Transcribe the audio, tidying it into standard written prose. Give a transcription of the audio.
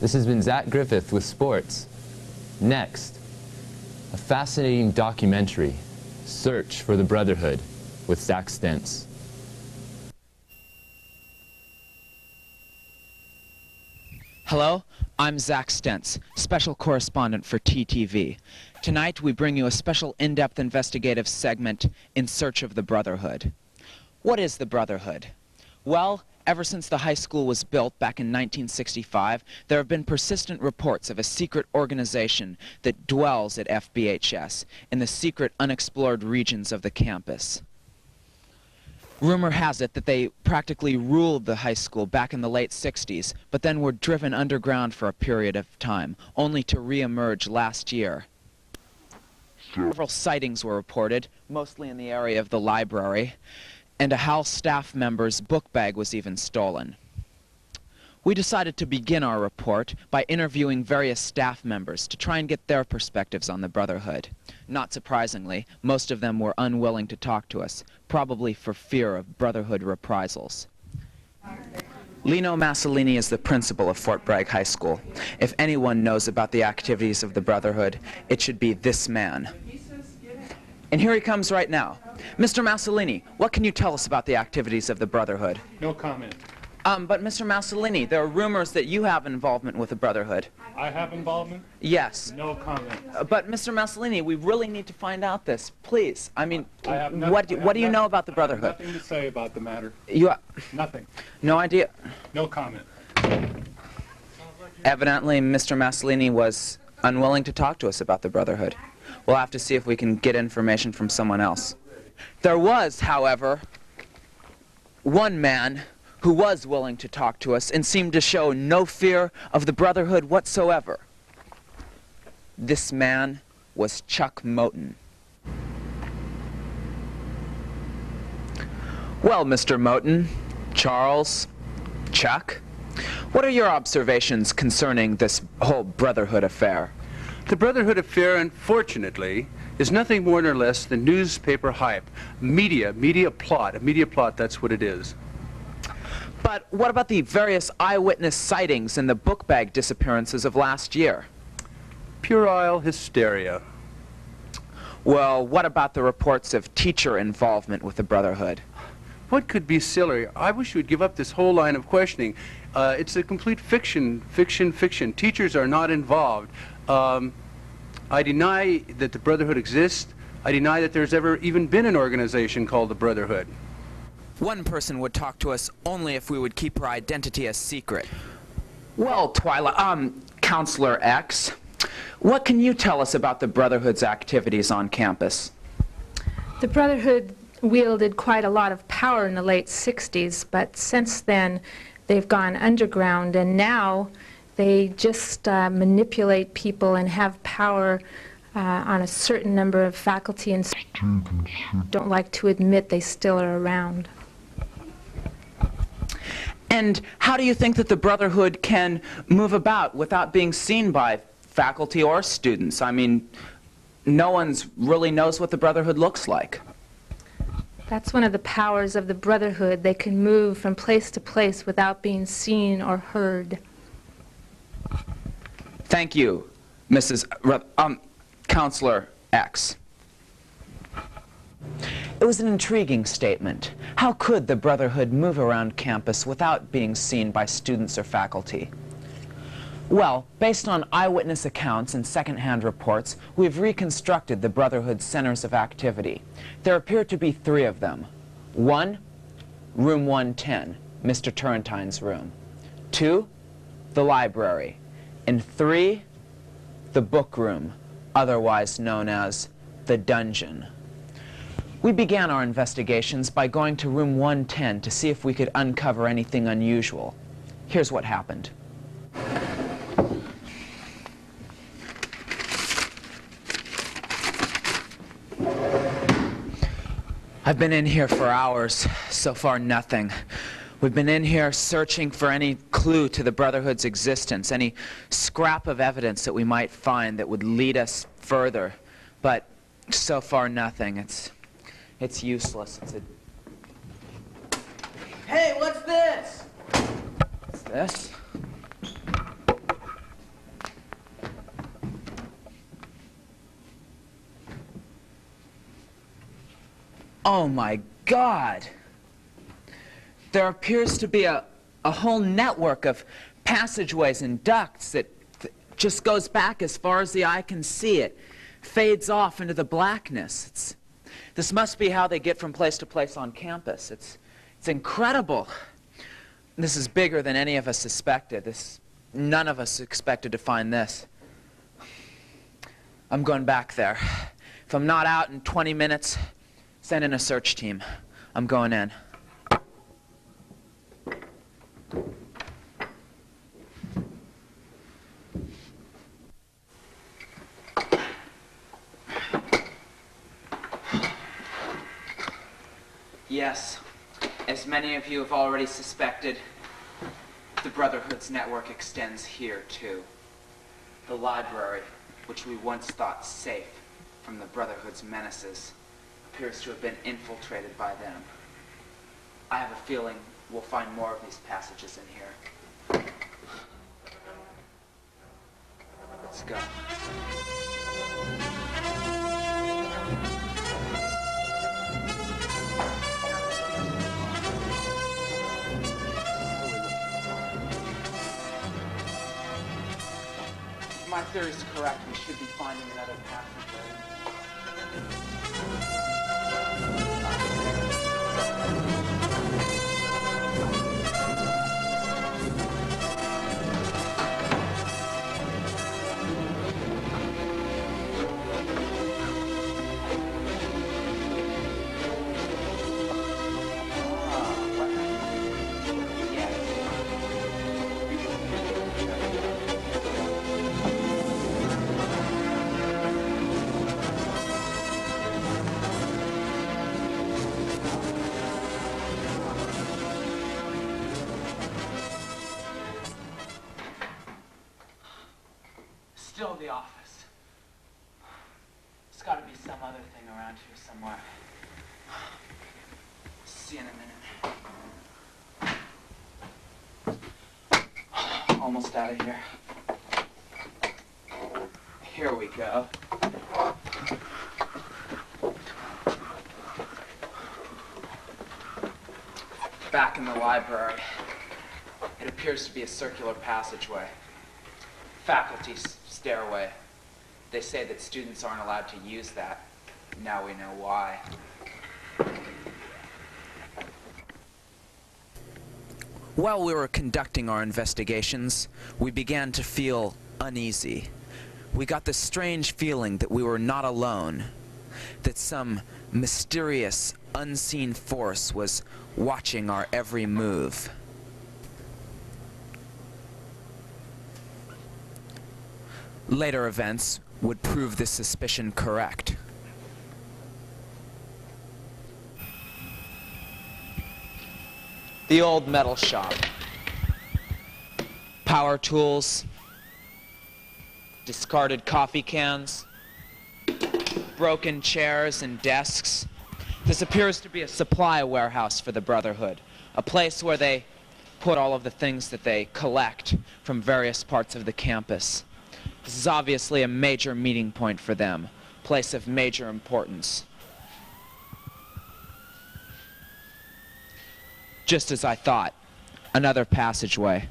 This has been Zach Griffith with sports. Next, a fascinating documentary, Search for the Brotherhood, with Zach Stentz. Hello, I'm Zach Stentz, special correspondent for TTV. Tonight we bring you a special in-depth investigative segment, In Search of the Brotherhood. What is the Brotherhood? Well, ever since the high school was built back in 1965, there have been persistent reports of a secret organization that dwells at FBHS, in the secret unexplored regions of the campus. Rumor has it that they practically ruled the high school back in the late 60s, but then were driven underground for a period of time, only to re-emerge last year. Several sightings were reported, mostly in the area of the library, and a House staff member's book bag was even stolen. We decided to begin our report by interviewing various staff members to try and get their perspectives on the Brotherhood. Not surprisingly, most of them were unwilling to talk to us, probably for fear of Brotherhood reprisals. Lino Massolini is the principal of Fort Bragg High School. If anyone knows about the activities of the Brotherhood, it should be this man. And here he comes right now. Mr. Massolini, what can you tell us about the activities of the Brotherhood? No comment. But Mr. Massolini, there are rumors that you have involvement with the Brotherhood. I have involvement? Yes. No comment. But Mr. Massolini, we really need to find out this, please. I mean, I what do you know about the Brotherhood? Nothing to say about the matter. Nothing. Nothing. No idea. No comment. Evidently, Mr. Massolini was unwilling to talk to us about the Brotherhood. We'll have to see if we can get information from someone else. There was, however, one man who was willing to talk to us and seemed to show no fear of the Brotherhood whatsoever. This man was Chuck Moten. Well, Mr. Moten, Charles, Chuck, what are your observations concerning this whole Brotherhood affair? The Brotherhood affair, unfortunately, is nothing more nor less than newspaper hype. Media plot. A media plot, that's what it is. But what about the various eyewitness sightings and the book bag disappearances of last year? Puerile hysteria. Well, what about the reports of teacher involvement with the Brotherhood? What could be sillier? I wish you would give up this whole line of questioning. It's a complete fiction. Teachers are not involved. I deny that the Brotherhood exists. I deny that there's ever even been an organization called the Brotherhood. One person would talk to us only if we would keep her identity a secret. Well, Counselor X, what can you tell us about the Brotherhood's activities on campus? The Brotherhood wielded quite a lot of power in the late 60s, but since then they've gone underground, and now they just manipulate people and have power on a certain number of faculty and don't like to admit they still are around. And how do you think that the Brotherhood can move about without being seen by faculty or students? I mean, no one really knows what the Brotherhood looks like. That's one of the powers of the Brotherhood. They can move from place to place without being seen or heard. Thank you, Counselor X. It was an intriguing statement. How could the Brotherhood move around campus without being seen by students or faculty? Well, based on eyewitness accounts and second-hand reports, we've reconstructed the Brotherhood's centers of activity. There appear to be 3 of them. 1, room 110, Mr. Turrentine's room. 2, the library. And 3, the book room, otherwise known as the dungeon. We began our investigations by going to room 110 to see if we could uncover anything unusual. Here's what happened. I've been in here for hours. So far, nothing. We've been in here searching for any clue to the Brotherhood's existence, any scrap of evidence that we might find that would lead us further. But so far, nothing. It's useless. Hey, what's this? What's this? Oh my God! There appears to be a whole network of passageways and ducts that just goes back as far as the eye can see. It fades off into the blackness. This must be how they get from place to place on campus. It's incredible. This is bigger than any of us suspected. None of us expected to find this. I'm going back there. If I'm not out in 20 minutes, send in a search team. I'm going in. Yes, as many of you have already suspected, the Brotherhood's network extends here, too. The library, which we once thought safe from the Brotherhood's menaces, appears to have been infiltrated by them. I have a feeling we'll find more of these passages in here. Let's go. If my theory is correct, we should be finding another passageway. Still the office. There's got to be some other thing around here somewhere. See you in a minute. Almost out of here. Here we go. Back in the library. It appears to be a circular passageway. Faculty stairway. They say that students aren't allowed to use that. Now we know why. While we were conducting our investigations, we began to feel uneasy. We got this strange feeling that we were not alone, that some mysterious, unseen force was watching our every move. Later events would prove this suspicion correct. The old metal shop. Power tools, discarded coffee cans, broken chairs and desks. This appears to be a supply warehouse for the Brotherhood, a place where they put all of the things that they collect from various parts of the campus. This is obviously a major meeting point for them, a place of major importance. Just as I thought, another passageway.